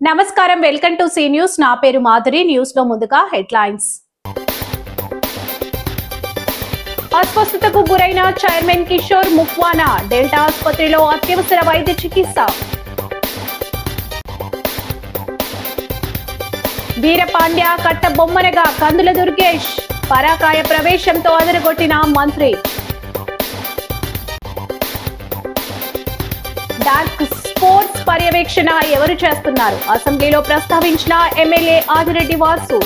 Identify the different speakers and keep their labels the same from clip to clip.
Speaker 1: నమస్కారం, welcome to C news. నా పేరు మాధురి. న్యూస్ లో ముందుగా హెడ్లైన్స్. అస్వస్థతకు గురైన చైర్మన్ కిషోర్ ముఖ్వానా డెల్టా ఆసుపత్రిలో అత్యవసర వైద్య చికిత్స. వీరపాండ్య కట్టబొమ్మనగా కందుల దుర్గేష్ పరాకాయ ప్రవేశంతో అదరగొట్టిన మంత్రి. డార్క్ స్పోర్ట్స్ పర్యవేక్షణ ఎవరు చేస్తున్నారు? అసెంబ్లీలో ప్రస్తావించిన ఎమ్మెల్యే ఆదిరెడ్డి వాసు.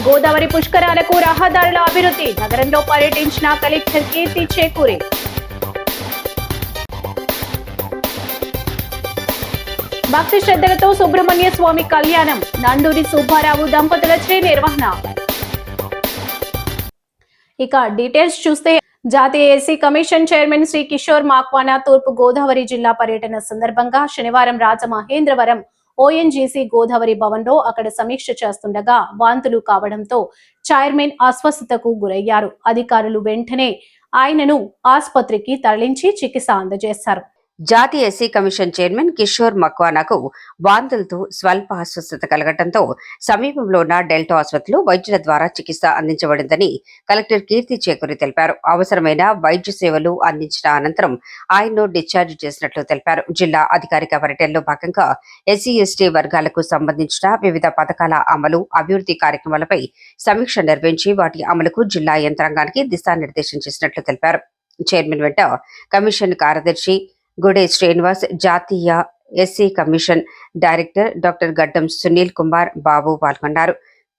Speaker 1: గోదావరి పుష్కరాలకు రహదారుల అభివృద్ధి నగరంలో పర్యటించిన కలెక్టర్ కీర్తి చేకూరి. భక్తి శ్రద్ధలతో సుబ్రహ్మణ్య స్వామి కళ్యాణం నండూరి సుబ్బారావు దంపతులచే నిర్వహణ. ఇక డీటెయిల్స్ చూస్తే, జాతీయ SC commission chairman Shri Kishore Makwana తూర్పు గోదావరి జిల్లా పర్యటన సందర్భంగా శనివారం రాజమహేంద్రవరం ఓఎన్జీసీ గోదావరి భవన్ లో అక్కడ సమీక్ష చేస్తుండగా వాంతులు కావడంతో చైర్మన్ అస్వస్థతకు గురయ్యారు. అధికారులు వెంటనే ఆయనను ఆసుపత్రికి తరలించి చికిత్స అందజేశారు.
Speaker 2: జాతీయ ఎస్సీ కమిషన్ చైర్మన్ కిషోర్ మక్వానాకు వాంతులతో స్వల్ప అస్వస్థత కలగటంతో సమీపంలో ఉన్న డెల్టా ఆసుపత్రిలో వైద్యుల ద్వారా చికిత్స అందించబడిందని కలెక్టర్ కీర్తి చేకూరి తెలిపారు. అవసరమైన వైద్య సేవలు అందించిన అనంతరం ఆయన్ను డిశ్చార్జ్ చేసినట్లు తెలిపారు. జిల్లా అధికారిక పర్యటనలో భాగంగా ఎస్సీ ఎస్టీ వర్గాలకు సంబంధించిన వివిధ పథకాల అమలు, అభివృద్ధి కార్యక్రమాలపై సమీక్ష నిర్వహించి వాటి అమలుకు జిల్లా యంత్రాంగానికి దిశానిర్దేశం చేసినట్లు తెలిపారు. చైర్మన్ వెంట కమిషన్ కార్యదర్శి గుడే శ్రీనివాస్, జాతీయ ఎస్సీ కమిషన్ డైరెక్టర్ డాక్టర్ గడ్డం సునీల్ కుమార్ బాబు పాల్గొన్నారు.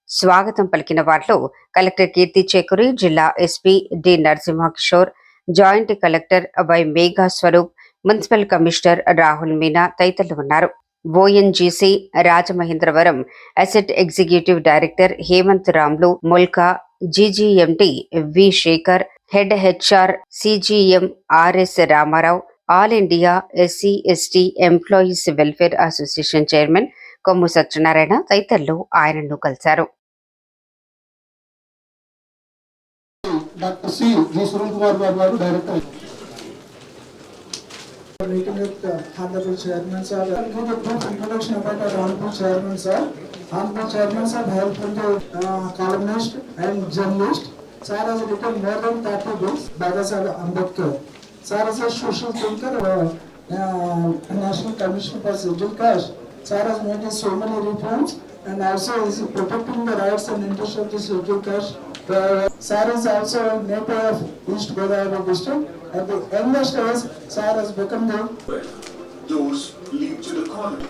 Speaker 2: స్వాగతం పలికిన వారిలో కలెక్టర్ కీర్తి చేకూరి, జిల్లా SP D Narasimha Kishore, joint collector Y Megha Swaroop, municipal commissioner Rahul Meena తదితరులు ఉన్నారు. ONGC Rajamahendravaram asset executive director Hemant Ramlu Mulka, GGMT V Sekhar, head HR CGM RS Rama Rao, all India SC ST employees welfare association chairman Kommu Satyanarayana తదితరులు ఆయనను కలిశారు.
Speaker 3: Doctor C G Suresh Kumar Babu గారు director. Meeting with Honorable Chairman sir. I'll give a brief introduction about our Honorable Chairman sir. Honorable Chairman sir hails from the columnist and journalist. Sir has written more than 30 books. Baba Saheb Ambedkar. Sir is a social thinker, National Commission for Scheduled Caste. Sir has made so many reforms and also is protecting the rights and interests of the scheduled caste. Sir is also a native of East Godavari district. At the youngest age, Sir has become the
Speaker 4: doors lead to the corner.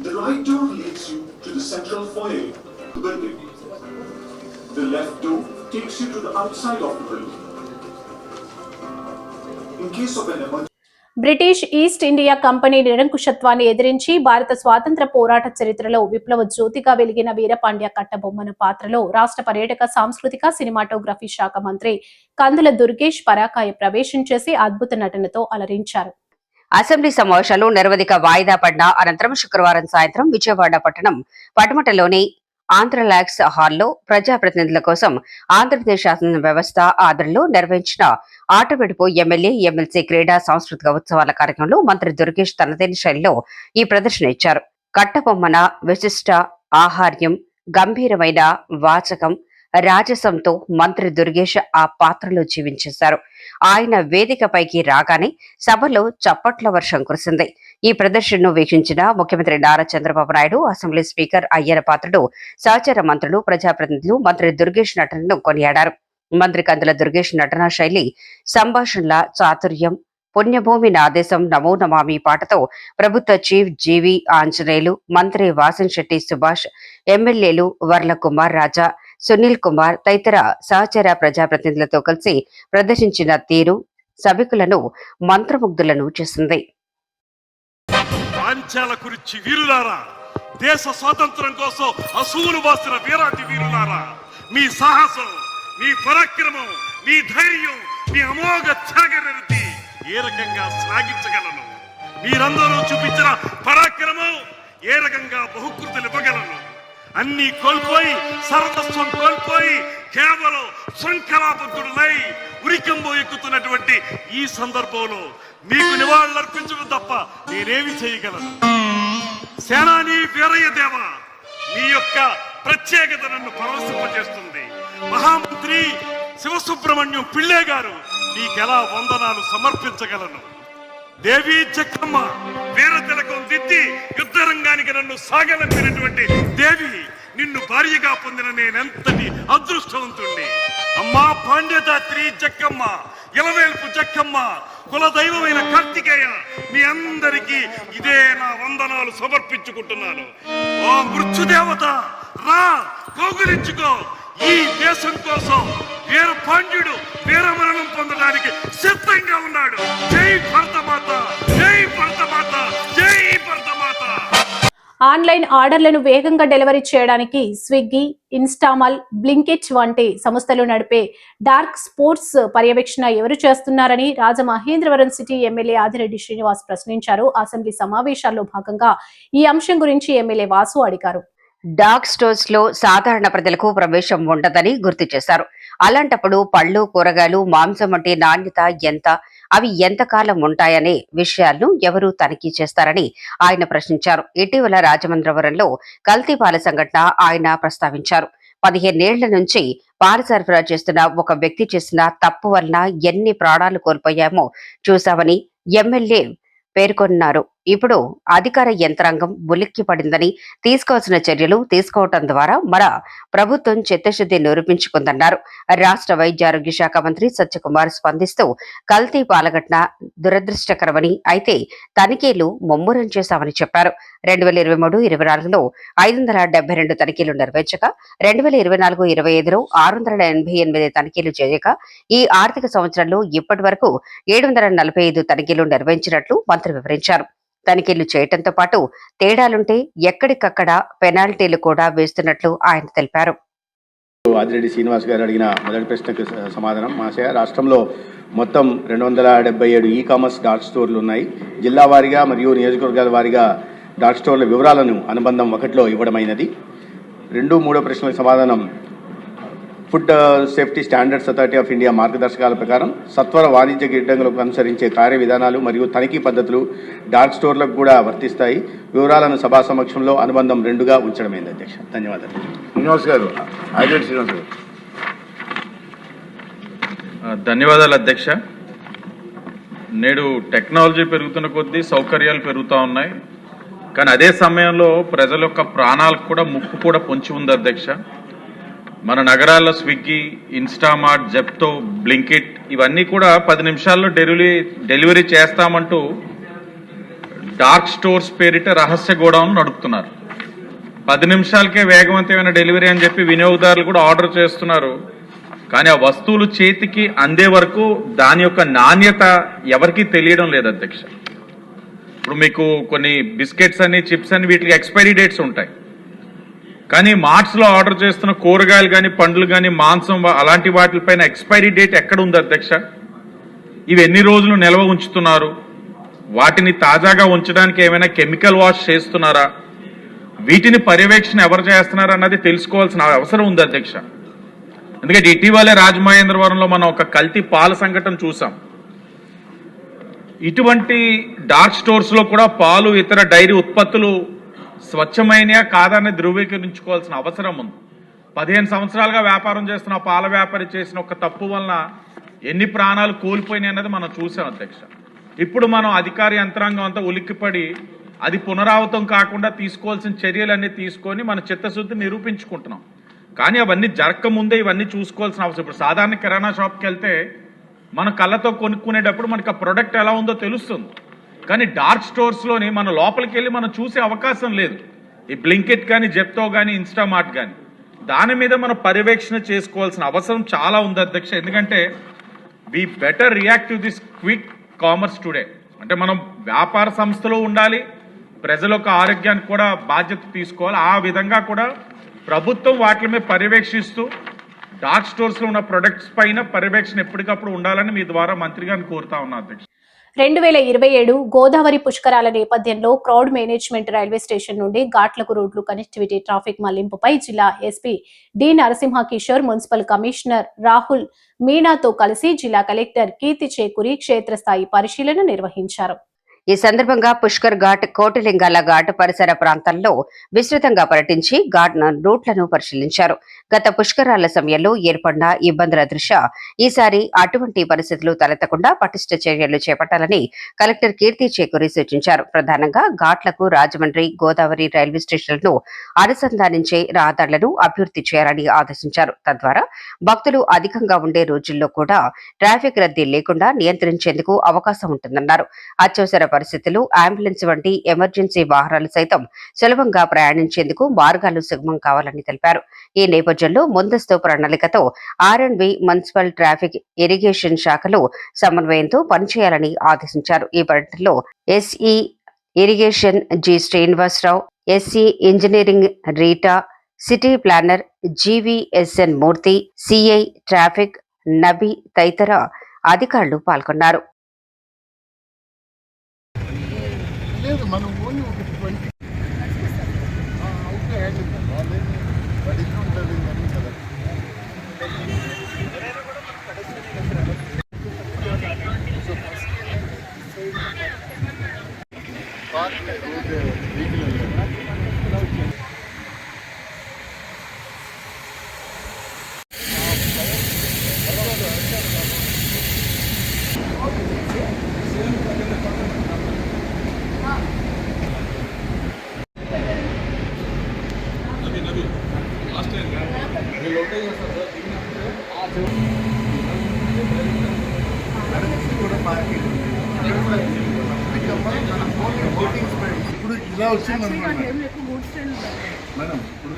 Speaker 4: The right door leads you to the central foyer building. The left door takes you to the outside of the building. In case of an emergency,
Speaker 1: British East India Company నిరంకుశత్వాన్ని ఎదిరించి భారత స్వాతంత్ర పోరాట చరిత్రలో విప్లవ జ్యోతిగా వెలిగిన వీరపాండ్య కట్టబొమ్మన పాత్రలో రాష్ట్ర పర్యాటక సాంస్కృతిక సినిమాటోగ్రఫీ శాఖ మంత్రి కందుల దుర్గేష్ పరాకాయ ప్రవేశం చేసి అద్భుత నటనతో అలరించారు.
Speaker 2: అసెంబ్లీ సమావేశాలు నిరవధిక వాయిదా పడిన అనంతరం శుక్రవారం సాయంత్రం విజయవాడ పట్టణం పటమటలోని ఆంధ్రలాక్స్ హాల్లో ప్రజాప్రతినిధుల కోసం ఆంధ్రప్రదేశ్ శాసన వ్యవస్థ ఆధ్వర్యంలో నిర్వహించిన ఆటవిడుపు ఎమ్మెల్యే ఎమ్మెల్సీ క్రీడా సాంస్కృతిక ఉత్సవాల కార్యక్రమంలో మంత్రి దుర్గేష్ తనదైన శైలిలో ఈ ప్రదర్శన ఇచ్చారు. కట్టబొమ్మన విశిష్ట ఆహార్యం, గంభీరమైన వాచకం, రాజసంతో మంత్రి దుర్గేష్ ఆ పాత్రలో జీవించేశారు. ఆయన వేదికపైకి రాగానే సభలో చప్పట్ల వర్షం కురిసింది. ఈ ప్రదర్శనను వీక్షించిన ముఖ్యమంత్రి నారా చంద్రబాబు నాయుడు, అసెంబ్లీ స్పీకర్ అయ్యన పాత్రుడు, సహచర మంత్రులు, ప్రజాప్రతినిధులు మంత్రి దుర్గేష్ నటనను కొనియాడారు. మంత్రి కందుల దుర్గేష్ నటనా శైలి, సంభాషణల చాతుర్యం, పుణ్యభూమి నాదేశం నమో నమామి పాటతో ప్రభుత్వ చీఫ్ జీవి ఆంజనేయులు, మంత్రి వాసంశెట్టి సుభాష్, ఎమ్మెల్యేలు వర్ల కుమార్ రాజా, సునీల్ కుమార్ తదితర సహచర ప్రజాప్రతినిధులతో కలిసి ప్రదర్శించిన తీరు సభికులను మంత్రముగ్ధులను చేసింది.
Speaker 5: దేశ స్వాతంత్రం కోసం అసూలు బాసిన వీరాటి వీరులారా, మీ సాహసం, మీ పరాక్రమం, మీ ధైర్యం, మీ అమోఘ త్యాగనిరతి ఏ రకంగా శ్లాఘించగలను? మీరందరూ చూపించిన పరాక్రమం ఏ రకంగా బహుకృతులు ఇవ్వగలను? అన్ని కోల్పోయి, సర్వస్వం కోల్పోయి, కేవలం శృంఖలాబద్ధులై ఉరికంబో ఎక్కుతున్నటువంటి ఈ సందర్భంలో మీకు నివాళులర్పించడం తప్ప నేనేమి చేయగలను? సేనాని వీరయ్య దేవ, మీ యొక్క ప్రత్యేకత నన్ను పరవశింపజేస్తుంది. మహామంత్రి శివసుబ్రహ్మణ్యం పిళ్ళే గారు, నీకెలా వందనాలు సమర్పించగలను? దేవి చెక్కమ్మ వీర తిలకం దిద్ది యుద్ధ రంగానికి నన్ను సాగనంపినటువంటి దేవి, నిన్ను భార్యగా పొందిన నేనెంతటి అదృష్టవంతుణ్ణి. అమ్మా పాండ్యదాత్రి జక్కమ్మ, ఇలవేల్పు జక్కమ్మ, కుల దైవమైన కార్తికేయ, మీ అందరికీ ఇదే నా వందనాలు సమర్పించుకుంటున్నాను. ఓ మృత్యుదేవత, రా కౌగిలించుకో. ఈ దేశం కోసం వీర పాండ్యుడు వీరమరణం పొందడానికి సిద్ధంగా ఉన్నాడు. జై భరతమాత, జై భరతమాత, జై భరతమాత.
Speaker 1: ఆన్లైన్ ఆర్డర్లను వేగంగా డెలివరీ చేయడానికి స్విగ్గీ, ఇన్స్టామాల్, బ్లింకిట్ వంటి సంస్థలు నడిపే డార్క్ స్పోర్ట్స్ పర్యవేక్షణ ఎవరు చేస్తున్నారని రాజమహేంద్రవరం సిటీ ఎమ్మెల్యే ఆదిరెడ్డి శ్రీనివాస్ ప్రశ్నించారు. అసెంబ్లీ సమావేశాల్లో భాగంగా ఈ అంశం గురించి ఎమ్మెల్యే వాసు అడిగారు.
Speaker 2: డార్క్ స్టోర్స్ లో సాధారణ ప్రజలకు ప్రవేశం ఉండదని గుర్తు చేశారు. అలాంటప్పుడు పళ్ళు, కూరగాయలు, మాంసం వంటి నాణ్యత ఎంత, అవి ఎంతకాలం ఉంటాయనే విషయాలను ఎవరు తనిఖీ చేస్తారని ఆయన ప్రశ్నించారు. ఇటీవల రాజమహేంద్రవరంలో కల్తీ పాల సంఘటన ఆయన ప్రస్తావించారు. 15 ఏళ్ల నుంచి పాల సరఫరా చేస్తున్న ఒక వ్యక్తి చేసిన తప్పు వలన ఎన్ని ప్రాణాలు కోల్పోయామో చూశామని ఎమ్మెల్యే పేర్కొన్నారు. ఇప్పుడు అధికార యంత్రాంగం ఉలిక్కి పడిందని, తీసుకోవాల్సిన చర్యలు తీసుకోవటం ద్వారా మన ప్రభుత్వం చిత్తశుద్ధి నిరూపించుకుందన్నారు. రాష్ట్ర వైద్య ఆరోగ్య శాఖ మంత్రి సత్యకుమార్ స్పందిస్తూ కల్తీ పాలఘటన దురదృష్టకరమని, అయితే తనిఖీలు ముమ్మరం చేశామని చెప్పారు. 2023-24లో 572 తనిఖీలు నిర్వహించగా 2024-25లో 688 తనిఖీలు చేయగా ఈ ఆర్థిక సంవత్సరంలో ఇప్పటి వరకు 745 తనిఖీలు నిర్వహించినట్లు మంత్రి వివరించారు. తనిఖీలు చేయడంతో పాటు తేడాలుంటే ఎక్కడికక్కడ పెనాల్టీలు కూడా వేస్తున్నట్లు ఆయన తెలిపారు.
Speaker 6: ఆదిరెడ్డి శ్రీనివాస్ గారు అడిగిన మొదటి ప్రశ్నకు సమాధానం. మాసయ రాష్ట్రంలో మొత్తం 277 ఈ కామర్స్ డార్క్ స్టోర్లు ఉన్నాయి. జిల్లా వారీగా మరియు నియోజకవర్గాల వారీగా డార్క్ స్టోర్ల వివరాలను అనుబంధం 1లో ఇవ్వడమైనది. 2, 3 ప్రశ్నలకు సమాధానం. Food safety standards authority of India మార్గదర్శకాల ప్రకారం సత్వర వాణిజ్య గిడ్డంగులకు అనుసరించే కార్య విధానాలు మరియు తనిఖీ పద్ధతులు డార్క్ స్టోర్లకు కూడా వర్తిస్తాయి. వివరాలను సభా సమక్షంలో అనుబంధం 2గా ఉంచడమైంది. అధ్యక్ష, ధన్యవాదాలు.
Speaker 7: శ్రీనివాస్ గారు, ఆదిరెడ్డి శ్రీనివాస్ గారు. ధన్యవాదాలు అధ్యక్ష. నేడు టెక్నాలజీ పెరుగుతున్న కొద్దీ సౌకర్యాలు పెరుగుతూ ఉన్నాయి. కానీ అదే సమయంలో ప్రజల యొక్క ప్రాణాలకు కూడా ముప్పు కూడా పొంచి ఉంది అధ్యక్ష. మన నగరాల్లో స్విగ్గీ, ఇన్స్టామార్ట్, జెప్టో, బ్లింకిట్ ఇవన్నీ కూడా 10 నిమిషాల్లో డెలివరీ చేస్తామంటూ డార్క్ స్టోర్స్ పేరిట రహస్య గోడౌన్ నడుపుతున్నారు. 10 నిమిషాలకే వేగవంతమైన డెలివరీ అని చెప్పి వినియోగదారులు కూడా ఆర్డర్ చేస్తున్నారు. కానీ ఆ వస్తువులు చేతికి అందే వరకు దాని యొక్క నాణ్యత ఎవరికీ తెలియడం లేదు అధ్యక్ష. ఇప్పుడు మీకు కొన్ని బిస్కెట్స్ అని, చిప్స్ అని వీటికి ఎక్స్పైరీ డేట్స్ ఉంటాయి. కానీ మార్ట్స్లో ఆర్డర్ చేస్తున్న కూరగాయలు కానీ, పండ్లు కానీ, మాంసం అలాంటి వాటిపైన ఎక్స్పైరీ డేట్ ఎక్కడ ఉంది అధ్యక్ష? ఇవి ఎన్ని రోజులు నిల్వ ఉంచుతున్నారు? వాటిని తాజాగా ఉంచడానికి ఏమైనా కెమికల్ వాష్ చేస్తున్నారా? వీటిని పర్యవేక్షణ ఎవరు చేస్తున్నారా అన్నది తెలుసుకోవాల్సిన అవసరం ఉంది అధ్యక్ష. ఎందుకంటే ఇటీవలే రాజమహేంద్రవరంలో మనం ఒక కల్తీ పాల సంఘటన చూసాం. ఇటువంటి డార్క్ స్టోర్స్ లో కూడా పాలు, ఇతర డైరీ ఉత్పత్తులు స్వచ్ఛమైనయా కాదని ధృవీకరించుకోవాల్సిన అవసరం ఉంది. 15 సంవత్సరాలుగా వ్యాపారం చేస్తున్న పాల వ్యాపారి చేసిన ఒక తప్పు వలన ఎన్ని ప్రాణాలు కోల్పోయినాయి అన్నది మనం చూసాం అధ్యక్ష. ఇప్పుడు మనం అధికార యంత్రాంగం అంతా ఉలిక్కిపడి అది పునరావృతం కాకుండా తీసుకోవాల్సిన చర్యలన్నీ తీసుకొని మన చిత్తశుద్ధి నిరూపించుకుంటున్నాం. కానీ అవన్నీ జరగకముందే ఇవన్నీ చూసుకోవాల్సిన అవసరం. ఇప్పుడు సాధారణ కిరాణా షాప్కి వెళ్తే మన కళ్ళతో కొనుక్కునేటప్పుడు మనకు ఆ ప్రొడక్ట్ ఎలా ఉందో తెలుస్తుంది. కానీ డార్క్ స్టోర్స్లోని మన లోపలికి వెళ్ళి మనం చూసే అవకాశం లేదు. ఈ బ్లింకిట్ కానీ, జెప్టో కానీ, ఇన్స్టామార్ట్ కానీ దాని మీద మనం పర్యవేక్షణ చేసుకోవాల్సిన అవసరం చాలా ఉంది అధ్యక్ష. ఎందుకంటే we better react to this quick commerce today. అంటే మనం వ్యాపార సంస్థలో ఉండాలి, ప్రజల యొక్క ఆరోగ్యానికి కూడా బాధ్యత తీసుకోవాలి. ఆ విధంగా కూడా ప్రభుత్వం వాటి మీద పర్యవేక్షిస్తూ డార్క్ స్టోర్స్లో ఉన్న ప్రొడక్ట్స్ పైన పర్యవేక్షణ ఎప్పటికప్పుడు ఉండాలని మీ ద్వారా మంత్రి గారిని కోరుతా ఉన్నా అధ్యక్ష.
Speaker 1: 2027 గోదావరి పుష్కరాల నేపథ్యంలో క్రౌడ్ మేనేజ్మెంట్ రైల్వే స్టేషన్ నుండి ఘాట్లకు రోడ్లు కనెక్టివిటీ ట్రాఫిక్ మళ్లింపుపై జిల్లా SP D Narasimha Kishore municipal commissioner Rahul మీనాతో కలిసి జిల్లా కలెక్టర్ కీర్తి చేకూరి క్షేత్రస్థాయి పరిశీలన నిర్వహించారు.
Speaker 2: ఈ సందర్భంగా పుష్కర్ ఘాట్, కోటిలింగాల ఘాట్ పరిసర ప్రాంతాల్లో విస్తృతంగా పర్యటించి ఘాట్ రూట్లను పరిశీలించారు. గత పుష్కరాల సమయంలో ఏర్పడిన ఇబ్బందుల దృష్ట్యా ఈసారి అటువంటి పరిస్థితులు తలెత్తకుండా పటిష్ట చర్యలు చేపట్టాలని కలెక్టర్ కీర్తి చేకూరి సూచించారు. ప్రధానంగా ఘాట్లకు రాజమండ్రి, గోదావరి రైల్వే స్టేషన్లను అనుసంధానించే రహదారులను అభివృద్ధి చేయాలని ఆదేశించారు. తద్వారా భక్తులు అధికంగా ఉండే రోజుల్లో కూడా ట్రాఫిక్ రద్దీ లేకుండా నియంత్రించేందుకు అవకాశం ఉంటుందన్నారు. అత్యవసర పరిస్థితులు, అంబులెన్స్ వంటి ఎమర్జెన్సీ వాహనాలు సైతం సులభంగా ప్రయాణించేందుకు మార్గాలు సుగమం కావాలని తెలిపారు. ఈ నేపథ్యంలో ముందస్తు ప్రణాళికతో ఆర్&బి, మున్సిపల్ ట్రాఫిక్, ఇరిగేషన్ శాఖలు సమన్వయంతో పనిచేయాలని ఆదేశించారు. ఈ పర్యటనలో SE irrigation G Srinivasa Rao, SE engineering Rita, city planner GVSN Murthy, CI traffic Nabi తదితర అధికారులు పాల్గొన్నారు.
Speaker 8: లేదు మనం ఓన్లీ ఒక 20 ఓకే బడి ఉంటుంది అని కదా. ఇప్పుడు ఇలా వచ్చింది అనుకోండి మేడం. ఇప్పుడు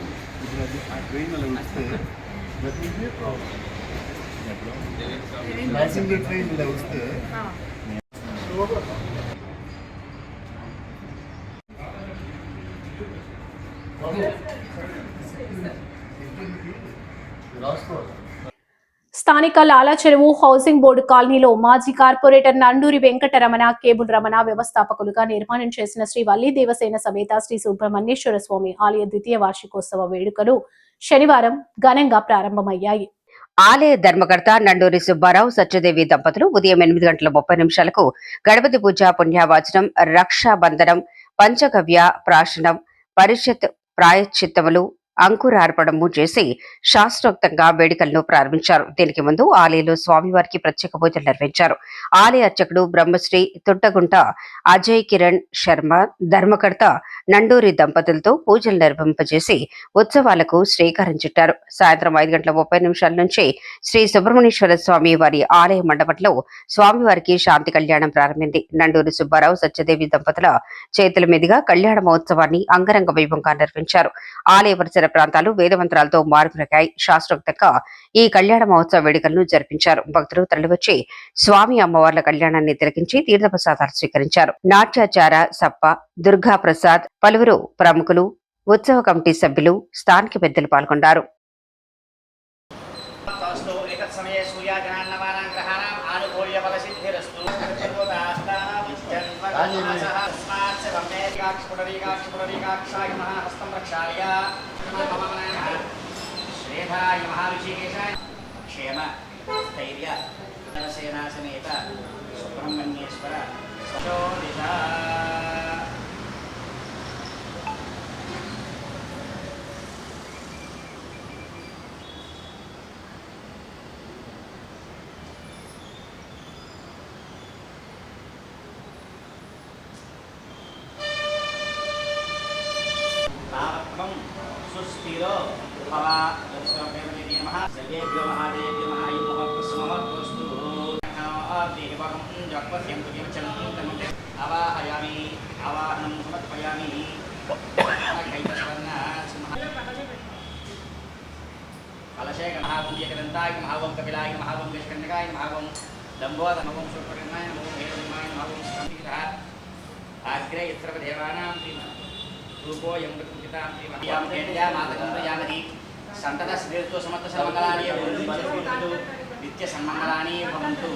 Speaker 8: ఆ ట్రైన్ అలా వస్తే ప్యాసింజర్ ట్రైన్ ఇలా వస్తే రాసుకోవాలి.
Speaker 1: స్థానిక లాలా చెరువు హౌసింగ్ బోర్డు కాలనీలో మాజీ కార్పొరేటర్ నండూరి వెంకటరమణ, కేబుల్ రమణ వ్యవస్థాపకులుగా నిర్మాణం చేసిన శ్రీ వల్లి దేవసేన సమేత శ్రీ సుబ్రహ్మణ్యేశ్వర స్వామి ఆలయ ద్వితీయ వార్షికోత్సవ వేడుకలు శనివారం ఘనంగా ప్రారంభమయ్యాయి.
Speaker 2: ఆలయ ధర్మకర్త నండూరి సుబ్బారావు, సత్యదేవి దంపతులు ఉదయం 8:30 గణపతి పూజ, పుణ్యావాచనం, రక్షాబంధనం, పంచగవ్య ప్రాశనం, పరిషత్ ప్రాయశ్చిత్తములు, అంకురార్పణము చేసి శాస్త్రోక్తంగా వేడుకలను ప్రారంభించారు. దీనికి ముందు ఆలయంలో స్వామివారికి ప్రత్యేక పూజలు నిర్వహించారు. ఆలయ అర్చకుడు బ్రహ్మశ్రీ తుట్టగుంట అజయ్ కిరణ్ శర్మ, ధర్మకర్త నండూరి దంపతులతో పూజలు నిర్వహింపజేసి ఉత్సవాలకు శ్రీకారం చుట్టారు. సాయంత్రం 5:30 నుంచి శ్రీ సుబ్రహ్మణ్యేశ్వర స్వామి వారి ఆలయ మండపంలో స్వామివారికి శాంతి కళ్యాణం ప్రారంభింది. నండూరి సుబ్బారావు, సత్యదేవి దంపతుల చేతుల మీదుగా కళ్యాణ మహోత్సవాన్ని అంగరంగ వైభవంగా నిర్వహించారు. ఆలయ పరిసర ప్రాంతాలు వేదమంత్రాలతో మారుమ్రోగాయి. శాస్త్రోక్తంగా ఈ కళ్యాణ మహోత్సవ వేడుకలను జరిపించారు. భక్తులు తరలివచ్చి స్వామి అమ్మవార్ల కళ్యాణాన్ని తిలకించి తీర్థప్రసాదాలు స్వీకరించారు. నాట్యాచార సప్ప, దుర్గా ప్రసాద్, పలువురు ప్రముఖులు, ఉత్సవ కమిటీ సభ్యులు, స్థానిక పెద్దలు పాల్గొన్నారు.
Speaker 9: శ్రీధరాయ మహారుషికేశాయ క్షేమ స్థైర్య సేనా సమేత సుబ్రహ్మణ్యేశ్వర సశోదిత సుస్థిరో భవ యస్వప్రేమయే నమః సర్వేభ్యో మహాదేవ్యో మహాయుమః దేవకం జపస్యంతు కించంతమతే అవాహయామి అవాహనం సమర్పయామి కైతస్వర్ణ కలశేక మహావం ఏకదంతాయ మహావం కపిలాయ మహావం గజకర్ణకాయ మహావం దంబోదమవం సూర్పకర్ణాయ నమో హేరమాయ మహావం స్కందిః అగ్రే యత్రదేవానాం రూపోయం ప్రకృతితాం శ్రీమహ్యాం కేట్యా మాతకందయామది సంతత శ్రీతో సమర్థ సర్వమంగళాని భవంతు నిత్య సన్మంగళాని భవంతు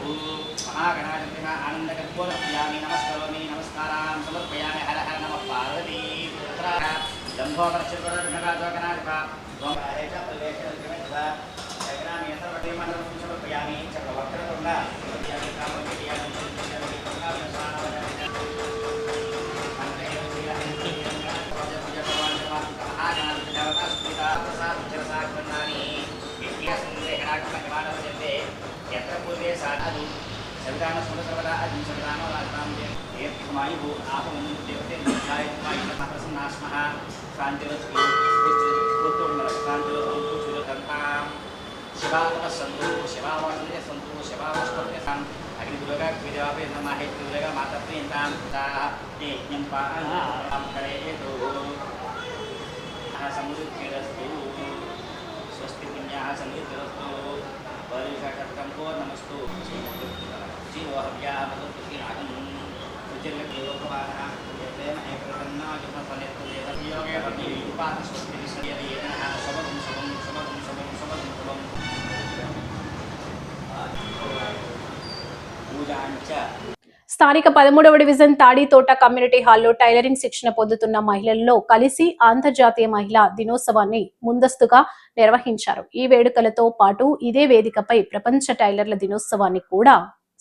Speaker 9: महागणाधिपतिः आनन्दकर्पूरपूजयामि नमस्करोमि नमस्कारान् समर्पयामि हर हर नमः पार्वती पुत्रः दम्भोदर्शकनाधिपः समर्पयामि चक्रवर्तितुण्ड यत्र पूर्वे साधु सवितान सर्वदा अजं सर्वदानो राजनाम एर्तिमायु आपमं देवते नित्यायत्मायु प्रसन्नास्मः शान्तिरस्तु शान्तिरस्तु शिवावसन्तु शिवावसन्ते सन्तु शिवावस्तुते सं अग्निदुर्गा विद्यापे नमः दुर्गा माताप्रियन्तां ताः यज्ञं पां करेतु समुद्रस्तु स्वस्ति पुण्याः समुद्रस्तु परिषकर्तं पूर्णमस्तु जीवोहव्याः मधुश्रीरागं सुचिर्लक्ष्मीभगवानः यतेन एकप्रसन्ना युगफलेत्तदेवयोगे भगिपातस्वस्तिविषयेनः समगं समं समगं समं समगं समं पूजाञ्च
Speaker 1: స్థానిక 13వ డివిజన్ తాడితోట కమ్యూనిటీ హాల్లో టైలరింగ్ శిక్షణ పొందుతున్న మహిళల్లో కలిసి అంతర్జాతీయ మహిళా దినోత్సవాన్ని ముందస్తుగా నిర్వహించారు. ఈ వేడుకలతో పాటు ఇదే వేదికపై ప్రపంచ టైలర్ల దినోత్సవాన్ని కూడా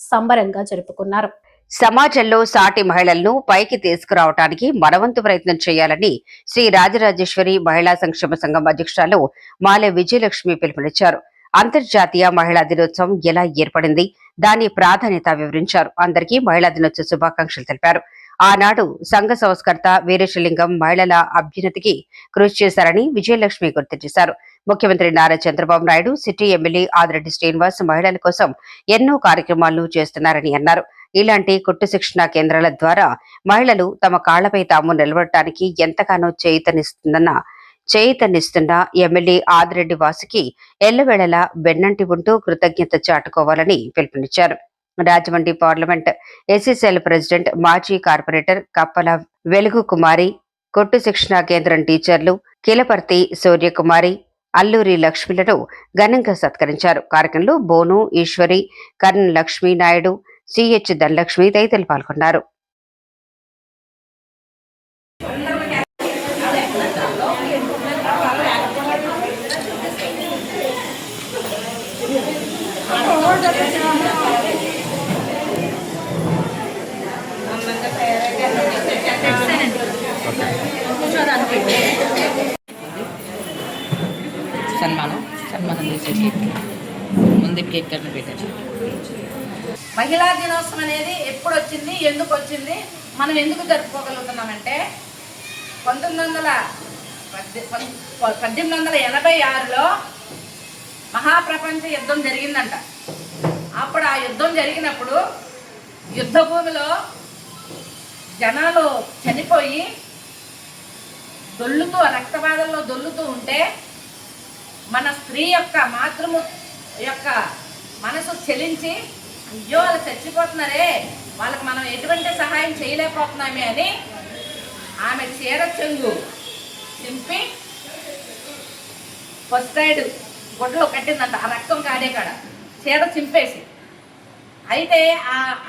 Speaker 1: సంబరంగా జరుపుకున్నారు.
Speaker 2: సమాజంలో సాటి మహిళలను పైకి తీసుకురావడానికి మనవంతు ప్రయత్నం చేయాలని శ్రీ రాజరాజేశ్వరి మహిళా సంక్షేమ సంఘం అధ్యక్షురాలు మాలె విజయలక్ష్మి పిలుపునిచ్చారు. అంతర్జాతీయ మహిళా దినోత్సవం ఎలా ఏర్పడింది, దాని ప్రాధాన్యత వివరించారు. అందరికీ మహిళా దినోత్సవ శుభాకాంక్షలు తెలిపారు. ఆనాడు సంఘ సంస్కర్త వీరేశలింగం మహిళల అభ్యున్నతికి కృషి చేశారని విజయలక్ష్మి గుర్తు చేశారు. ముఖ్యమంత్రి నారా చంద్రబాబు నాయుడు, సిటీ ఎమ్మెల్యే ఆదిరెడ్డి శ్రీనివాస్ మహిళల కోసం ఎన్నో కార్యక్రమాలు చేస్తున్నారని అన్నారు. ఇలాంటి కుట్టు శిక్షణ కేంద్రాల ద్వారా మహిళలు తమ కాళ్లపై తాము నిలబడటానికి ఎంతగానో చేయితనిస్తున్న ఎమ్మెల్యే ఆదిరెడ్డి వాసుకి ఎల్లవేళలా వెన్నంటి ఉంటూ కృతజ్ఞత చాటుకోవాలని పిలుపునిచ్చారు. రాజమండ్రి పార్లమెంట్ ఎస్సీసీఎల్ ప్రెసిడెంట్, మాజీ కార్పొరేటర్ కప్పల వెలుగు కుమారి, కుట్టు శిక్షణ కేంద్రం టీచర్లు కిలపర్తి సూర్యకుమారి, అల్లూరి లక్ష్మిలను ఘనంగా సత్కరించారు. కార్యక్రమంలో బోను ఈశ్వరి, కర్ణ లక్ష్మీనాయుడు, సిహెచ్ ధనలక్ష్మి తదితరులు పాల్గొన్నారు.
Speaker 10: సన్మానం చేసేసి ముందు కేక్ కట్ట పెట్టారు.
Speaker 11: మహిళా దినోత్సవం అనేది ఎప్పుడు వచ్చింది, ఎందుకు వచ్చింది, మనం ఎందుకు జరుపుకోగలుగుతున్నామంటే 1886లో మహాప్రపంచ యుద్ధం జరిగిందంట. అప్పుడు ఆ యుద్ధం జరిగినప్పుడు యుద్ధ భూమిలో జనాలు చనిపోయి దొల్లుతూ రక్తపాతంలో దొల్లుతూ ఉంటే మన స్త్రీ యొక్క మాతృము యొక్క మనసు చెలించి, అయ్యో వాళ్ళు చచ్చిపోతున్నారే, వాళ్ళకి మనం ఎటువంటి సహాయం చేయలేకపోతున్నామే అని ఆమె చీర చెంగు చింపి ఫస్ట్ ఎయిడ్ గుడ్డలో కట్టిందంట. ఆ రక్తం కాడే కాడ చీర చింపేసి. అయితే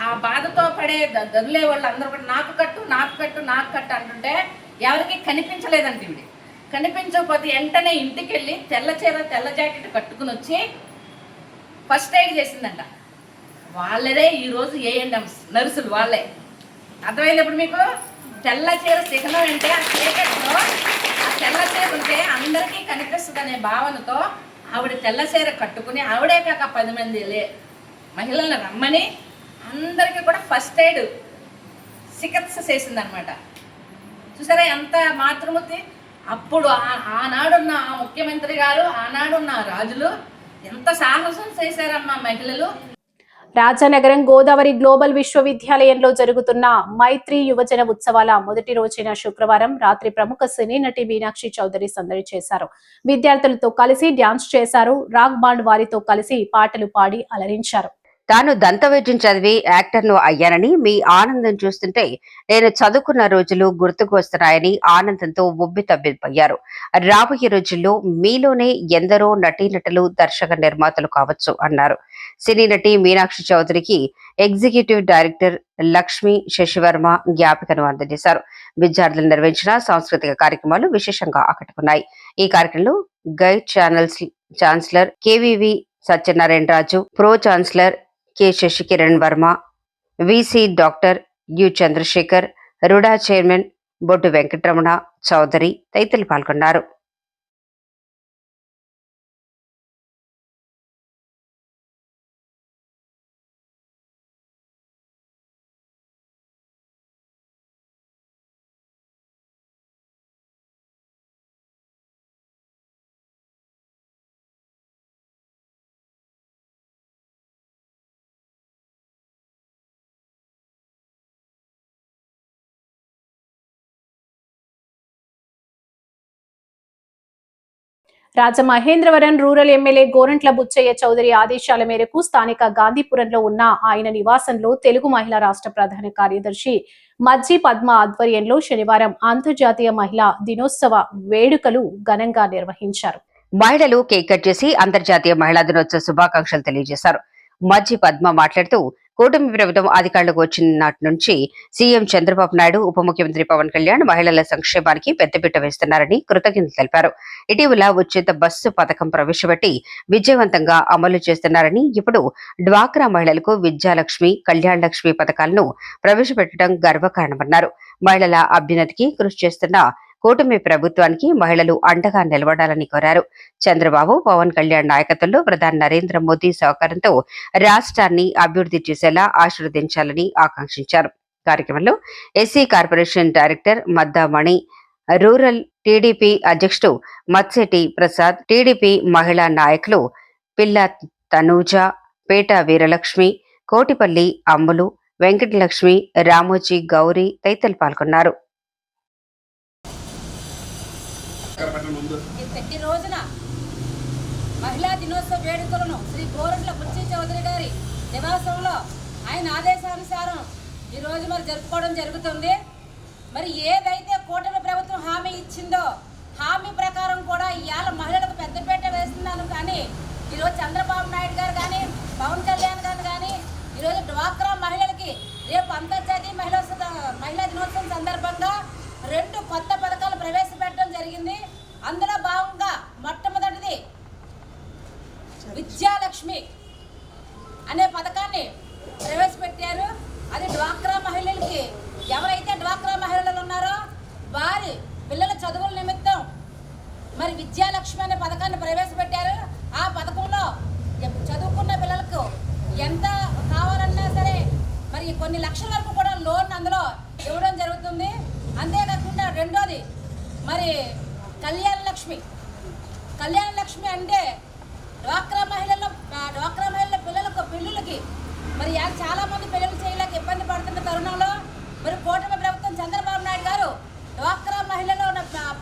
Speaker 11: ఆ బాధతో పడే దొరిలే వాళ్ళు అందరూ కూడా నాకు కట్టు నాకు కట్టు నాకు కట్టు అంటుంటే ఎవరికి కనిపించలేదంట. ఇవి కనిపించకపోతే వెంటనే ఇంటికి వెళ్ళి తెల్ల చీర తెల్ల జాకెట్ కట్టుకుని వచ్చి ఫస్ట్ ఎయిడ్ చేసిందంట. వాళ్ళదే ఈరోజు ఏఎన్ఎంస్ నర్సులు వాళ్ళే. అర్థమైంది ఇప్పుడు మీకు? తెల్ల చీర చిహ్నం అంటే ఆ చీకట్లో ఆ తెల్ల చీర ఉంటే అందరికీ కనిపిస్తుంది అనే భావనతో ఆవిడ తెల్ల చీర కట్టుకుని ఆవిడే కాక 10 మంది మహిళలను రమ్మని అందరికీ కూడా ఫస్ట్ ఎయిడ్ చికిత్స చేసిందనమాట. చూసారా ఎంత మాతృమూర్తి. అప్పుడు ఆనాడున్న ఆ ముఖ్యమంత్రి గారు, ఆనాడున్న రాజులు ఎంత సాహసం చేశారమ్మా మహిళలు.
Speaker 1: రాజానగరం గోదావరి గ్లోబల్ విశ్వవిద్యాలయంలో జరుగుతున్న మైత్రి యువజన ఉత్సవాల మొదటి రోజైన శుక్రవారం రాత్రి ప్రముఖ సినీ నటి మీనాక్షి చౌదరి సందడి చేశారు. విద్యార్థులతో కలిసి డ్యాన్స్ చేశారు. రాక్ బాండ్ వారితో కలిసి పాటలు పాడి అలరించారు.
Speaker 2: తాను దంతవైద్యం చదివి యాక్టర్ను అయ్యానని, మీ ఆనందం చూస్తుంటే నేను చదువుకున్న రోజులు గుర్తుకు వస్తున్నాయని ఆనందంతో ఉబ్బితబ్బిబ్బయ్యారు. రాబోయే రోజుల్లో మీలోనే ఎందరో నటీనటులు, దర్శక నిర్మాతలు కావచ్చు అన్నారు. సినీ నటి మీనాక్షి చౌదరికి ఎగ్జిక్యూటివ్ డైరెక్టర్ లక్ష్మీ శశివర్మ జ్ఞాపికను అందజేశారు. విద్యార్థులు నిర్వహించిన సాంస్కృతిక కార్యక్రమాలు విశేషంగా ఆకట్టుకున్నాయి. ఈ కార్యక్రమంలో గైడ్ chancellor KVV Satyanarayana Raju, pro chancellor K Sasikiran Varma, VC doctor U Chandrasekhar, RUDA chairman Boddu Venkataramana Chowdary తదితరులు పాల్గొన్నారు.
Speaker 1: రాజమహేంద్రవరం రూరల్ ఎమ్మెల్యే గోరంట్ల బుచ్చయ్య చౌదరి ఆదేశాల మేరకు స్థానిక గాంధీపురంలో ఉన్న ఆయన నివాసంలో తెలుగు మహిళా రాష్ట్ర ప్రధాన కార్యదర్శి మజ్జి పద్మ ఆధ్వర్యంలో శనివారం అంతర్జాతీయ మహిళా దినోత్సవ వేడుకలు ఘనంగా నిర్వహించారు.
Speaker 2: మహిళలు కేక్ కట్ చేసి అంతర్జాతీయ మహిళా దినోత్సవ శుభాకాంక్షలు తెలియజేశారు. మజ్జి పద్మ మాట్లాడుతూ కూటమి ప్రభుత్వం అధికారులకు వచ్చిన నాటి నుంచి సీఎం చంద్రబాబు నాయుడు, ఉప ముఖ్యమంత్రి పవన్ కళ్యాణ్ మహిళల సంక్షేమానికి పెద్దపీట వేస్తున్నారని కృతజ్ఞతలు తెలిపారు. ఇటీవల ఉచిత బస్సు పథకం ప్రవేశపెట్టి విజయవంతంగా అమలు చేస్తున్నారని, ఇప్పుడు డ్వాక్రా మహిళలకు విద్యాలక్ష్మి, కళ్యాణ్ లక్ష్మి పథకాలను ప్రవేశపెట్టడం గర్వకారణమన్నారు. మహిళల అభ్యున్నతికి కృషి చేస్తున్న కూటమి ప్రభుత్వానికి మహిళలు అండగా నిలబడాలని కోరారు. చంద్రబాబు, పవన్ కళ్యాణ్ నాయకత్వంలో ప్రధాని నరేంద్ర మోదీ సహకారంతో రాష్ట్రాన్ని అభివృద్ధి చేసేలా ఆశీర్వదించాలని ఆకాంక్షించారు. కార్యక్రమంలో SC corporation director Maddamani, rural TDP అధ్యక్షుడు మత్సెటి ప్రసాద్, టీడీపీ మహిళా నాయకులు పిల్ల తనూజ, పేట వీరలక్ష్మి, కోటిపల్లి అమ్ములు, వెంకటలక్ష్మి, రామోజీ, గౌరీ తదితరులు పాల్గొన్నారు.
Speaker 11: ప్రతి రోజున మహిళా దినోత్సవ వేడుకలను శ్రీ గోరంట్ల బుచ్చయ్య చౌదరి గారి నివాసంలో ఆయన ఆదేశానుసారం ఈరోజు మరి జరుపుకోవడం జరుగుతుంది. మరి ఏదైతే కూటమి ప్రభుత్వం హామీ ఇచ్చిందో హామీ ప్రకారం కూడా ఇవాళ మహిళలకు పెద్దపీట వేస్తున్నాను. కానీ ఈరోజు చంద్రబాబు నాయుడు గారు కానీ, పవన్ కళ్యాణ్ గారు కానీ ఈరోజు డ్వాక్రా మహిళలకి రేపు అంతర్జాతీయ మహిళా దినోత్సవం సందర్భంగా 2 కొత్త పథకాలు ప్రవేశపెట్టడం జరిగింది. అందులో భాగంగా మొట్టమొదటిది విద్యాలక్ష్మి అనే పథకాన్ని ప్రవేశపెట్టారు. అది డ్వాక్రా మహిళలకి, ఎవరైతే డ్వాక్రా మహిళలు ఉన్నారో వారి పిల్లల చదువుల నిమిత్తం మరి విద్యాలక్ష్మి అనే పథకాన్ని ప్రవేశపెట్టారు. ఆ పథకంలో చదువుకున్న పిల్లలకు ఎంత కావాలన్నా సరే మరి కొన్ని లక్షల వరకు కూడా లోన్ అందులో ఇవ్వడం జరుగుతుంది. అంతేకాకుండా రెండోది మరి కళ్యాణ లక్ష్మి అంటే డ్వాక్రా మహిళల పిల్లలకి మరి చాలా మంది పిల్లలు చేయలేక ఇబ్బంది పడుతున్న తరుణంలో మరి కూటమి ప్రభుత్వం చంద్రబాబు నాయుడు గారు డ్వాక్రా మహిళలు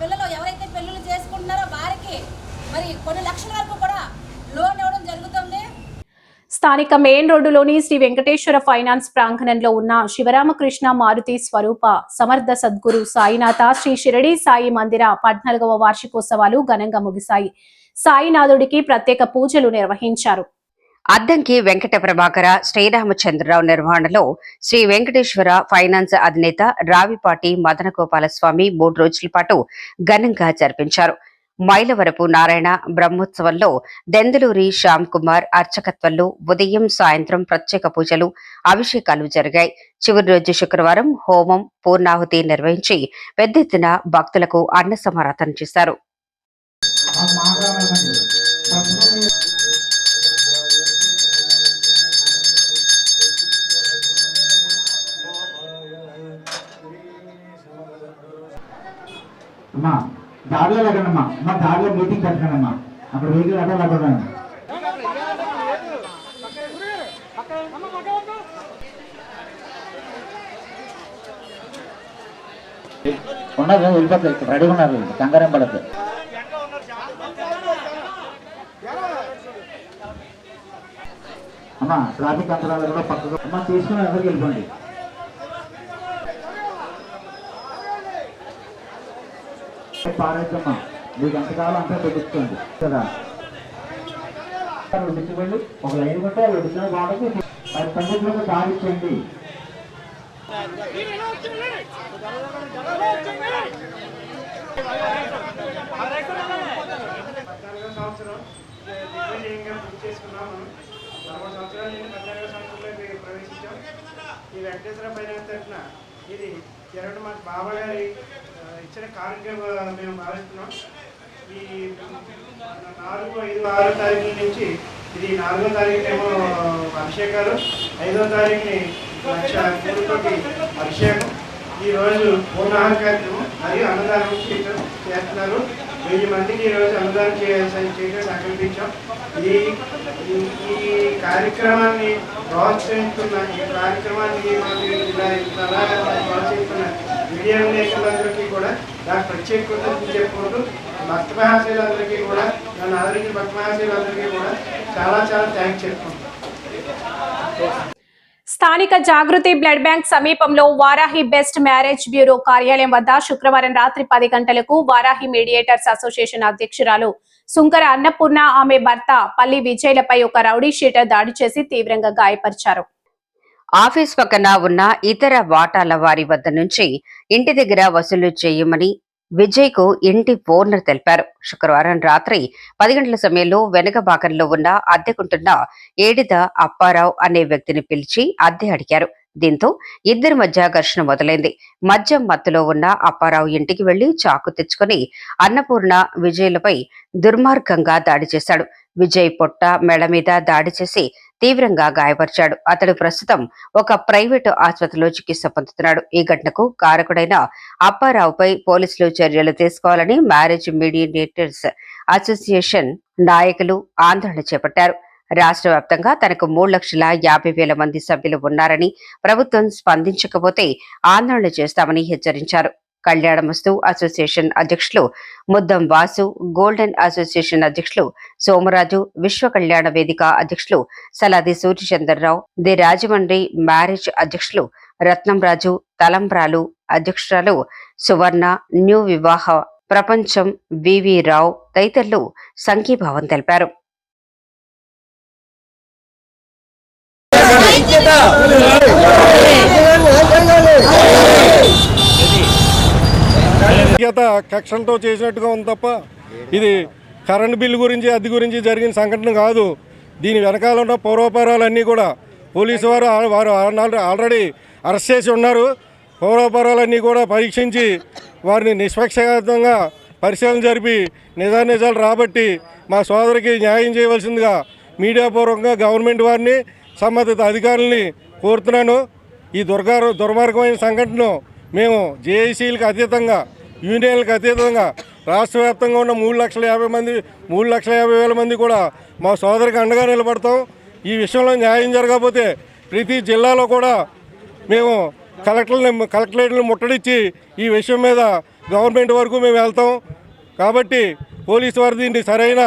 Speaker 11: పిల్లలు ఎవరైతే పెళ్లిళ్ళు చేసుకుంటున్నారో వారికి మరి కొన్ని లక్షల వరకు కూడా లోన్ ఇవ్వడం జరుగుతుంది.
Speaker 1: స్థానిక మెయిన్ రోడ్డులోని శ్రీ వెంకటేశ్వర ఫైనాన్స్ ప్రాంగణంలో ఉన్న శివరామకృష్ణ మారుతి స్వరూప సమర్థ సద్గురు సాయినాథ శ్రీ షిరడి సాయి మందిర 14వ వార్షికోత్సవాలు ఘనంగా ముగిశాయి. సాయినాథుడికి ప్రత్యేక పూజలు నిర్వహించారు.
Speaker 2: అద్దంకి వెంకట ప్రభాకర, శ్రీరామచంద్రరావు నిర్వహణలో శ్రీ వెంకటేశ్వర ఫైనాన్స్ అధినేత రావిపాటి మదన గోపాలస్వామి 3 రోజుల పాటు ఘనంగా జరిపించారు. మైలవరపు నారాయణ బ్రహ్మోత్సవంలో దెందులూరి శ్యామ్ కుమార్ అర్చకత్వంలో ఉదయం, సాయంత్రం ప్రత్యేక పూజలు, అభిషేకాలు జరిగాయి. చివరి రోజు శుక్రవారం హోమం, పూర్ణాహుతి నిర్వహించి పెద్ద ఎత్తున భక్తులకు అన్న సమారాధన చేశారు.
Speaker 12: అమ్మా దారిలో లేకండమ్మా, అమ్మ దారిలో మీటింగ్ పెట్టకండమ్మా, అక్కడ వెహికల్ అడ్డా లేకుండా ఉన్నది వెళ్ళిపోతుంది. రెడీగా ఉన్నారు, కంగారేం పడద్దు. అమ్మా ట్రాఫిక్ అంతరాలు కూడా పక్కగా అమ్మా తీసుకుని ఎవరికి వెళ్ళిపోండి. పారేద్దమ్మా మీకు ఎంతకాలం అంతా పెట్టించుకోండి కదా. పెట్టించుకోండి ఒక లైన్ కొట్టే పెట్టిన బాగుంటుంది. పండితులకు పారించండి.
Speaker 3: ఈ వెంకటేశ్వర ఫైనాన్స్ తరఫున ఇది జరగడం మా బాబా గారి ఇచ్చిన కార్యక్రమం మేము భావిస్తున్నాం. ఈ 4, 5, 6 తారీఖుల నుంచి ఇది 4వ తారీఖునేమో అభిషేకాలు, 5వ తారీఖుని 1,00,000 కోటి అభిషేకం. ఈరోజు పూర్ణాహం కార్యక్రమం మరియు అన్నదానం చేస్తున్నారు. 1000 మందికి ఈరోజు అన్నదానం చేయడం సంకల్పించాం. ఈ కార్యక్రమాన్ని ప్రోత్సహిస్తున్న ఈ కార్యక్రమాన్ని ఇలా ప్రోత్సహిస్తున్న మీడియా విలేకరులందరికీ కూడా నాకు ప్రత్యేక కృతజ్ఞతలు చెప్పుకుంటూ భక్త మహాశయులందరికీ కూడా నన్ను ఆదరించిన భక్త మహాశయులందరికీ కూడా చాలా చాలా థ్యాంక్స్ చెప్పుకుంటాను.
Speaker 1: స్థానిక జాగృతి బ్లడ్ బ్యాంక్ సమీపంలో వారాహి బెస్ట్ మ్యారేజ్ బ్యూరో కార్యాలయం వద్ద శుక్రవారం రాత్రి 10 గంటలకు వారాహి మీడియేటర్స్ అసోసియేషన్ అధ్యక్షురాలు సుంకర అన్నపూర్ణ ఆమె భర్త పల్లి విజయ్లపై ఒక రౌడీ షీటర్ దాడి చేసి తీవ్రంగా గాయపరిచారు.
Speaker 2: ఆఫీస్ పక్కన ఉన్న ఇతర వాటాల వారి వద్ద నుంచి ఇంటి దగ్గర వసూలు చేయమని విజయ్ కు ఇంటి ఓనర్ తెలిపారు. శుక్రవారం రాత్రి 10 గంటల సమయంలో వెనుక భాగంలో ఉన్న అద్దెకుంటున్న ఏడిద అప్పారావు అనే వ్యక్తిని పిలిచి అద్దె అడిగారు. దీంతో ఇద్దరి మధ్య ఘర్షణ మొదలైంది. మద్యం మత్తులో ఉన్న అప్పారావు ఇంటికి వెళ్లి చాకు తెచ్చుకుని అన్నపూర్ణ విజయ్లపై దుర్మార్గంగా దాడి చేశాడు. విజయ్ పొట్ట మెడ మీద దాడి చేసి తీవ్రంగా గాయపరిచాడు. అతడు ప్రస్తుతం ఒక ప్రైవేటు ఆసుపత్రిలో చికిత్స పొందుతున్నాడు. ఈ ఘటనకు కారకుడైన అప్పారావుపై పోలీసులు చర్యలు తీసుకోవాలని మ్యారేజ్ మీడియేటర్స్ అసోసియేషన్ నాయకులు ఆందోళన చేపట్టారు. రాష్ట్ర వ్యాప్తంగా తనకు 3,50,000 మంది సభ్యులు ఉన్నారని, ప్రభుత్వం స్పందించకపోతే ఆందోళన చేస్తామని హెచ్చరించారు. కళ్యాణమస్తు అసోసియేషన్ అధ్యక్షులు ముద్దం వాసు, గోల్డెన్ అసోసియేషన్ అధ్యక్షులు సోమరాజు, విశ్వ కళ్యాణ వేదిక అధ్యక్షులు సలాది సూర్యచంద్రరావు, ది రాజమండ్రి మ్యారేజ్ అధ్యక్షులు రత్నంరాజు, తలంబ్రాలు అధ్యక్షురాలు సువర్ణ, న్యూ వివాహ ప్రపంచం వివి రావు తదితరులు సంఘీభావం తెలిపారు.
Speaker 3: కక్షలతో చేసినట్టుగా ఉంది తప్ప ఇది కరెంటు బిల్లు గురించి అద్దె గురించి జరిగిన సంఘటన కాదు. దీని వెనకాల ఉన్న పూర్వపరాలన్నీ కూడా పోలీసు వారు ఆల్రెడీ అరెస్ట్ చేసి ఉన్నారు. పూర్వపరాలన్నీ కూడా పరీక్షించి వారిని నిష్పక్షపాతంగా పరిశీలన జరిపి నిజాలు రాబట్టి మా సోదరికి న్యాయం చేయవలసిందిగా మీడియా పూర్వకంగా గవర్నమెంట్ వారిని సంబంధిత అధికారులని కోరుతున్నాను. ఈ దుర్మార్గమైన సంఘటనను మేము జేఏసీలకు అతీతంగా, యూనియన్లకు అతీతంగా రాష్ట్ర వ్యాప్తంగా ఉన్న 3,50,000 మంది కూడా మా సోదరికి అండగా నిలబడతాం. ఈ విషయంలో న్యాయం జరగకపోతే ప్రతి జిల్లాలో కూడా మేము కలెక్టరేట్లను ముట్టడించి ఈ విషయం మీద గవర్నమెంట్ వరకు మేము వెళ్తాం. కాబట్టి పోలీసు వారు దీన్ని సరైన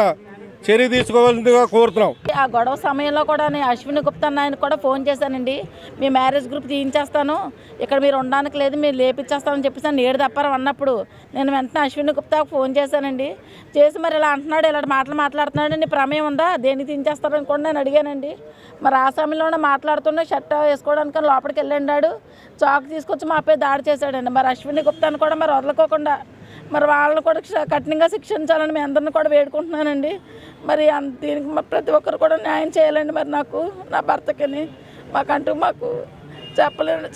Speaker 3: చర్య తీసుకోవాల్సిందిగా కోరుతున్నాం.
Speaker 11: ఆ గొడవ సమయంలో కూడా నేను అశ్విని గుప్తా ఆయన కూడా ఫోన్ చేశానండి. మీ మ్యారేజ్ గ్రూప్ తీయించేస్తాను, ఇక్కడ మీరు ఉండడానికి లేదు, మీరు లేపించేస్తామని చెప్పేసి నేను ఏడు తప్పారు అన్నప్పుడు నేను వెంటనే అశ్విని గుప్తాకు ఫోన్ చేశానండి. చేసి మరి ఇలా అంటున్నాడు, ఇలాంటి మాటలు మాట్లాడుతున్నాడు, నీ ప్రమేయం ఉందా, దేనికి తీయించేస్తారని కూడా నేను అడిగానండి. మరి ఆ సమయంలోనే మాట్లాడుతున్నా షర్ట్ వేసుకోవడానికి లోపలికి వెళ్ళాడు, చాకు తీసుకొచ్చి మాపై దాడి చేశాడండి. మరి అశ్విని గుప్తాను కూడా మరి వదలకోకుండా మరి వాళ్ళని కూడా కఠినంగా శిక్షించాలని మీ అందరిని కూడా వేడుకుంటున్నానండి. మరి దీనికి ప్రతి ఒక్కరు కూడా న్యాయం చేయాలండి. మరి నాకు, నా భర్తకిని మాకు చెప్పలేను.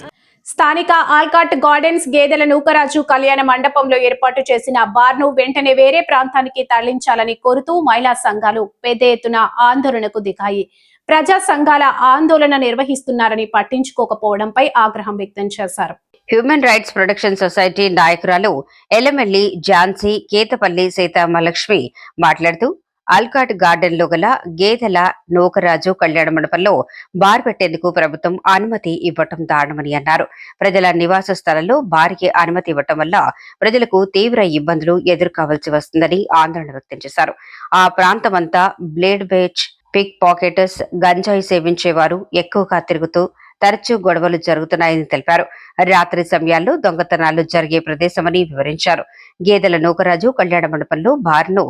Speaker 1: స్థానిక ఆల్కాట్ గార్డెన్స్ గేదెల నూకరాజు కళ్యాణ మండపంలో ఏర్పాటు చేసిన బార్ను వెంటనే వేరే ప్రాంతానికి తరలించాలని కోరుతూ మహిళా సంఘాలు పెద్ద ఎత్తున ఆందోళనకు దిగాయి. ప్రజా సంఘాల ఆందోళన నిర్వహిస్తున్నారని పట్టించుకోకపోవడంపై ఆగ్రహం వ్యక్తం చేశారు.
Speaker 2: హ్యూమన్ రైట్స్ ప్రొటెక్షన్ సొసైటీ నాయకురాలు ఎలమెల్లి ఝాన్సీ కేతపల్లి సీతామలక్ష్మి మాట్లాడుతూ ఆల్కాట్ గార్డెన్ లో గల గేదెల నూకరాజు కళ్యాణ మండపంలో బార్ పెట్టేందుకు ప్రభుత్వం అనుమతి ఇవ్వటం దారుణమని అన్నారు. ప్రజల నివాస స్థలంలో బార్కి అనుమతి ఇవ్వటం వల్ల ప్రజలకు తీవ్ర ఇబ్బందులు ఎదుర్కోవాల్సి వస్తుందని ఆందోళన వ్యక్తం చేశారు. ఆ ప్రాంతమంతా బ్లేడ్ బేచ్ పిక్ పాకెటర్స్, గంజాయి సేవించేవారు ఎక్కువగా తిరుగుతూ తరచూ గొడవలు జరుగుతున్నాయని తెలిపారు. రాత్రి సమయాల్లో దొంగతనాలు జరిగే ప్రదేశమని వివరించారు. గేదెల నూకరాజు కళ్యాణ మండపంలో బార్ను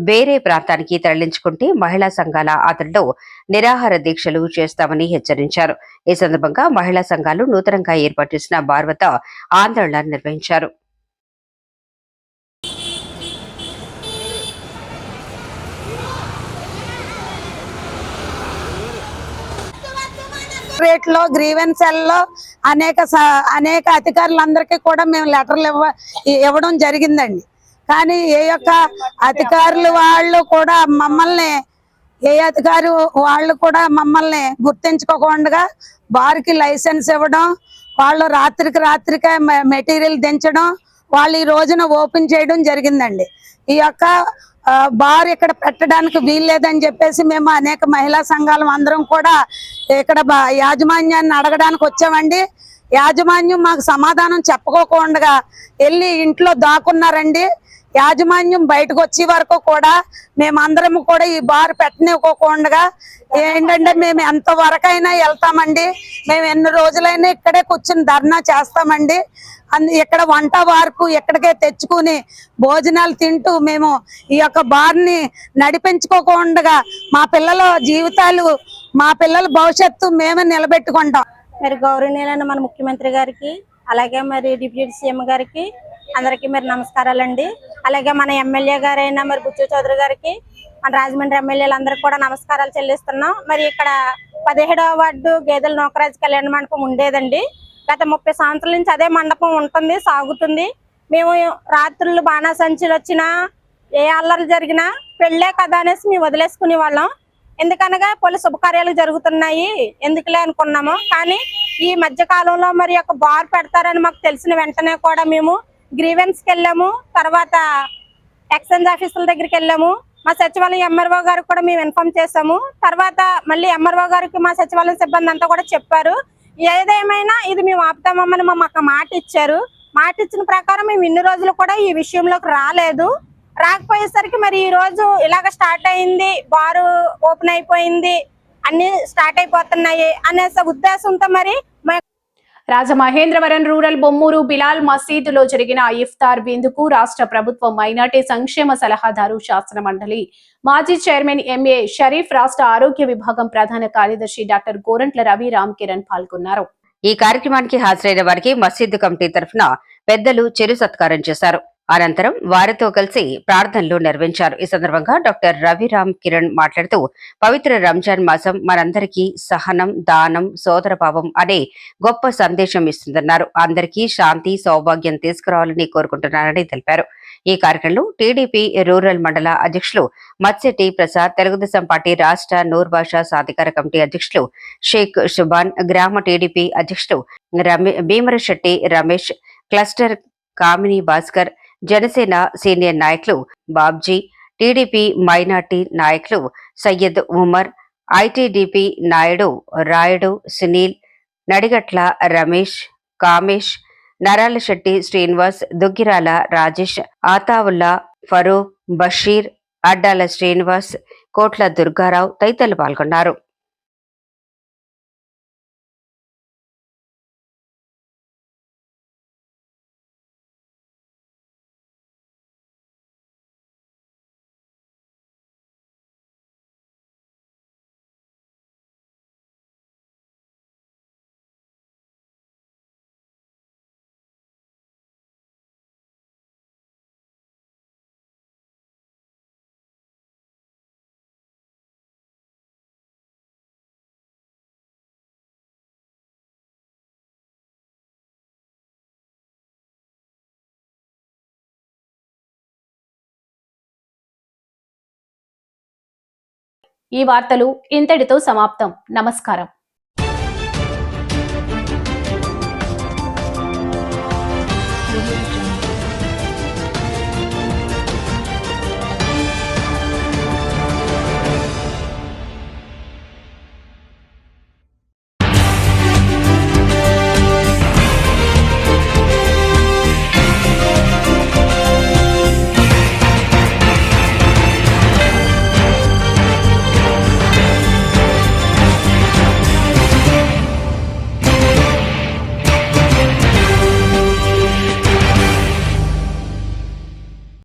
Speaker 2: వేరే ప్రాంతానికి తరలించుకుంటే మహిళా సంఘాల ఆధ్వర్యంలో నిరాహార దీక్షలు చేస్తామని హెచ్చరించారు. ఈ సందర్భంగా మహిళా సంఘాలు నూతనంగా ఏర్పాటు చేసిన బార్ వద్ద ఆందోళన నిర్వహించారు.
Speaker 13: రేట్లో గ్రీవెన్సెల్లో అనేక అధికారులందరికీ కూడా మేము లెటర్లు ఇవ్వడం జరిగిందండి. కానీ ఏ యొక్క అధికారులు వాళ్ళు కూడా మమ్మల్ని మమ్మల్ని గుర్తించుకోకుండా బార్కి లైసెన్స్ ఇవ్వడం, వాళ్ళు రాత్రికే మెటీరియల్ దించడం, వాళ్ళు ఈ రోజున ఓపెన్ చేయడం జరిగిందండి. ఈ యొక్క బార్ ఇక్కడ పెట్టడానికి వీల్లేదని చెప్పేసి మేము అనేక మహిళా సంఘాలు అందరం కూడా ఇక్కడ యాజమాన్యాన్ని అడగడానికి వచ్చామండి. యాజమాన్యం మాకు సమాధానం చెప్పుకోకుండా వెళ్ళి ఇంట్లో దాక్కున్నారండి. యాజమాన్యం బయటకు వచ్చే వరకు కూడా మేమందరం కూడా ఈ బార్ పెట్టనివ్వకుండా ఏంటంటే మేము ఎంత వరకైనా వెళ్తామండి, మేము ఎన్ని రోజులైనా ఇక్కడే కూర్చుని ధర్నా చేస్తామండి. ఇక్కడ వంట వార్పు ఇక్కడికే తెచ్చుకుని భోజనాలు తింటూ మేము ఈ యొక్క బార్ని నడిపించుకోకుండా మా పిల్లల జీవితాలు, మా పిల్లల భవిష్యత్తు మేము నిలబెట్టుకుంటాం.
Speaker 14: మరి గౌరవనీయులైన మన ముఖ్యమంత్రి గారికి, అలాగే మరి డిప్యూటీ సీఎం గారికి అందరికీ మరి నమస్కారాలండి. అలాగే మన ఎమ్మెల్యే గారైన మరి బుచ్చు చౌదరి గారికి, మన రాజమండ్రి ఎమ్మెల్యేలందరికీ కూడా నమస్కారాలు చెల్లిస్తున్నాం. మరి ఇక్కడ 17వ వార్డు గేదెల నూకరాజు కళ్యాణ మండపం ఉండేదండి. గత 30 సంవత్సరాల నుంచి అదే మండపం ఉంటుంది, సాగుతుంది. మేము రాత్రులు బాణాసంచులు వచ్చినా, ఏ అల్లర్లు జరిగినా పెళ్ళే కదా అనేసి మేము వదిలేసుకునే వాళ్ళం. ఎందుకనగా పలు శుభకార్యాలు జరుగుతున్నాయి, ఎందుకులే అనుకున్నాము. కానీ ఈ మధ్య కాలంలో మరి ఒక బార్ పెడతారని మాకు తెలిసిన వెంటనే కూడా మేము గ్రీవెన్స్కి వెళ్ళాము, తర్వాత ఎక్స్చేంజ్ ఆఫీసుల దగ్గరికి వెళ్ళాము. మా సచివాలయం ఎంఆర్ఓ గారికి కూడా మేము ఇన్ఫార్మ్ చేసాము. తర్వాత మళ్ళీ ఎంఆర్ఓ గారికి మా సచివాలయం సిబ్బంది అంతా కూడా చెప్పారు. ఏదేమైనా ఇది మేము ఆపుతామని మాకు మాట ఇచ్చారు. మాట ఇచ్చిన ప్రకారం మేము ఇన్ని రోజులు కూడా ఈ విషయంలోకి రాకపోయేసరికి మరి ఈ రోజు ఇలాగ స్టార్ట్ అయింది, బారు ఓపెన్ అయిపోయింది, అన్ని స్టార్ట్ అయిపోతున్నాయి అనే ఉద్దేశంతో మరి
Speaker 1: రాజమహేంద్రవరం రూరల్ బొమ్మూరు బిలాల్ మసీదులో జరిగిన ఇఫ్తార్ విందుకు రాష్ట్ర ప్రభుత్వం మైనార్టీ సంక్షేమ సలహాదారు శాసన మండలి మాజీ చైర్మన్ ఎంఏ షరీఫ్, రాష్ట్ర ఆరోగ్య విభాగం ప్రధాన కార్యదర్శి డాక్టర్ గోరంట్ల రవి రామ్ కిరణ్ పాల్గొన్నారు.
Speaker 2: ఈ కార్యక్రమానికి హాజరైన వారికి మసీదు కమిటీ తరఫున పెద్దలు చిరు సత్కారం చేశారు. అనంతరం వారితో కలిసి ప్రార్థనలు నిర్వహించారు. ఈ సందర్భంగా డాక్టర్ రవి రామ్ కిరణ్ మాట్లాడుతూ పవిత్ర రంజాన్ మాసం మనందరికీ సహనం, దానం, సోదరభావం అనే గొప్ప సందేశం ఇస్తుందన్నారు. అందరికీ శాంతి, సౌభాగ్యం తీసుకురావాలని కోరుకుంటున్నారని తెలిపారు. ఈ కార్యక్రమంలో టీడీపీ రూరల్ మండల అధ్యక్షులు మత్స్యటి ప్రసాద్, తెలుగుదేశం పార్టీ రాష్ట్ర నూర్ భాషా సాధికార కమిటీ అధ్యక్షులు షేక్ షుబాన్, గ్రామ టీడీపీ అధ్యక్షులు భీమరశెట్టి రమేష్, క్లస్టర్ కామిని భాస్కర్, జనసేన సీనియర్ నాయకులు బాబ్జీ, టీడీపీ మైనార్టీ నాయకులు సయ్యద్ ఉమర్, ఐటీడీపీ నాయుడు రాయుడు, సునీల్, నడిగట్ల రమేష్, కామేష్, నరాలశెట్టి శ్రీనివాస్, దుగ్గిరాల రాజేష్, ఆతావుల్లా, ఫరూక్, బషీర్, అడ్డాల శ్రీనివాస్, కోట్ల దుర్గారావు తదితరులు పాల్గొన్నారు.
Speaker 1: ఈ వార్తలు ఇంతటితో సమాప్తం. నమస్కారం.